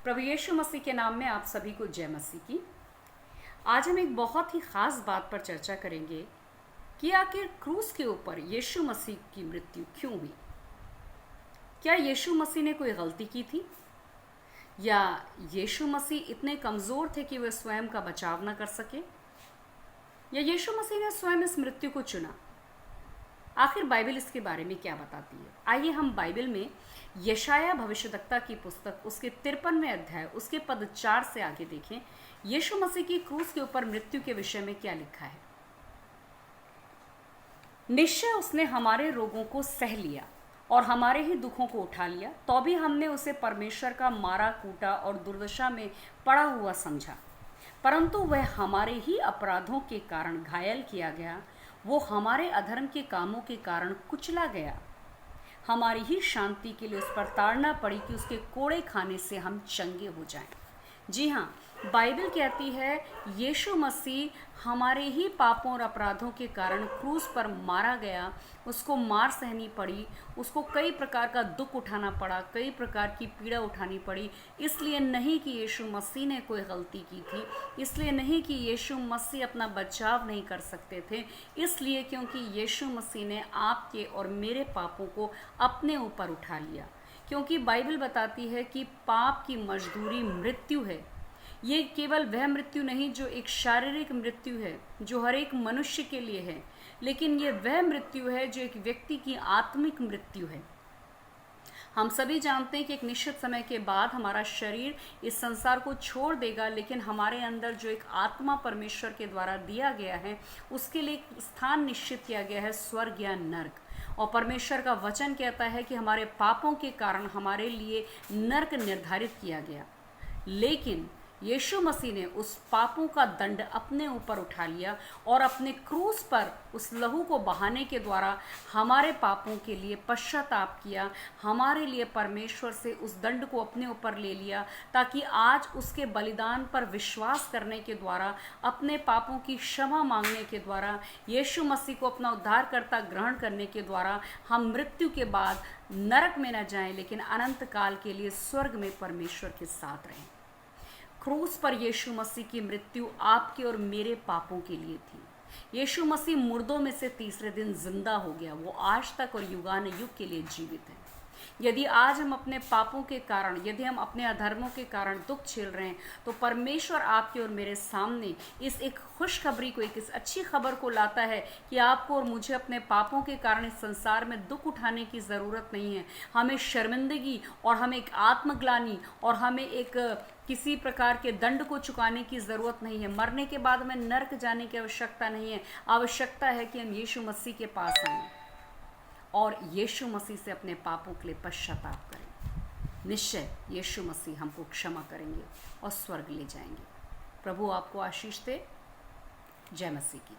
प्रभु यीशु मसीह के नाम में आप सभी को जय मसीह की। आज हम एक बहुत ही ख़ास बात पर चर्चा करेंगे कि आखिर क्रूस के ऊपर यीशु मसीह की मृत्यु क्यों हुई। क्या यीशु मसीह ने कोई गलती की थी, या यीशु मसीह इतने कमज़ोर थे कि वे स्वयं का बचाव न कर सके, या यीशु मसीह ने स्वयं इस मृत्यु को चुना। आखिर बाइबल इसके बारे में क्या बताती है। आइए हम बाइबल में यशाया भविष्यद्वक्ता की पुस्तक उसके 53वें अध्याय उसके पद 4 से आगे देखें। यीशु मसीह की क्रूस के ऊपर मृत्यु के विषय में क्या लिखा है। निश्चय उसने हमारे रोगों को सह लिया और हमारे ही दुखों को उठा लिया, तो भी हमने उसे परमेश्वर का मारा कूटा और दुर्दशा में पड़ा हुआ समझा। परंतु वह हमारे ही अपराधों के कारण घायल किया गया, वो हमारे अधर्म के कामों के कारण कुचला गया। हमारी ही शांति के लिए उस पर ताड़ना पड़ी कि उसके कोड़े खाने से हम चंगे हो जाएं। जी हाँ, बाइबल कहती है यीशु मसीह हमारे ही पापों और अपराधों के कारण क्रूस पर मारा गया, उसको मार सहनी पड़ी, उसको कई प्रकार का दुख उठाना पड़ा, कई प्रकार की पीड़ा उठानी पड़ी। इसलिए नहीं कि यीशु मसीह ने कोई गलती की थी, इसलिए नहीं कि यीशु मसीह अपना बचाव नहीं कर सकते थे, इसलिए क्योंकि यीशु मसीह ने आपके और मेरे पापों को अपने ऊपर उठा लिया। क्योंकि बाइबल बताती है कि पाप की मजदूरी मृत्यु है। ये केवल वह मृत्यु नहीं जो एक शारीरिक मृत्यु है, जो हर एक मनुष्य के लिए है, लेकिन ये वह मृत्यु है जो एक व्यक्ति की आत्मिक मृत्यु है। हम सभी जानते हैं कि एक निश्चित समय के बाद हमारा शरीर इस संसार को छोड़ देगा, लेकिन हमारे अंदर जो एक आत्मा परमेश्वर के द्वारा दिया गया है, उसके लिए एक स्थान निश्चित किया गया है, स्वर्ग या नर्क। और परमेश्वर का वचन कहता है कि हमारे पापों के कारण हमारे लिए नर्क निर्धारित किया गया, लेकिन यीशु मसीह ने उस पापों का दंड अपने ऊपर उठा लिया और अपने क्रूस पर उस लहू को बहाने के द्वारा हमारे पापों के लिए पश्चाताप किया, हमारे लिए परमेश्वर से उस दंड को अपने ऊपर ले लिया, ताकि आज उसके बलिदान पर विश्वास करने के द्वारा, अपने पापों की क्षमा मांगने के द्वारा, यीशु मसीह को अपना उद्धारकर्ता ग्रहण करने के द्वारा हम मृत्यु के बाद नरक में न जाएं, लेकिन अनंत काल के लिए स्वर्ग में परमेश्वर के साथ रहें। क्रूस पर यीशु मसीह की मृत्यु आपके और मेरे पापों के लिए थी। यीशु मसीह मुर्दों में से तीसरे दिन जिंदा हो गया, वो आज तक और युगान युग के लिए जीवित है। यदि आज हम अपने पापों के कारण, यदि हम अपने अधर्मों के कारण दुख झेल रहे हैं, तो परमेश्वर आपके और मेरे सामने इस एक खुशखबरी को, एक इस अच्छी खबर को लाता है कि आपको और मुझे अपने पापों के कारण इस संसार में दुख उठाने की ज़रूरत नहीं है। हमें शर्मिंदगी और हमें एक आत्मग्लानि और हमें एक किसी प्रकार के दंड को चुकाने की ज़रूरत नहीं है। मरने के बाद हमें नर्क जाने की आवश्यकता नहीं है। आवश्यकता है कि हम यीशु मसीह के पास आएं और यीशु मसीह से अपने पापों के लिए पश्चाताप करें। निश्चय यीशु मसीह हमको क्षमा करेंगे और स्वर्ग ले जाएंगे। प्रभु आपको आशीष दे। जय मसीह की।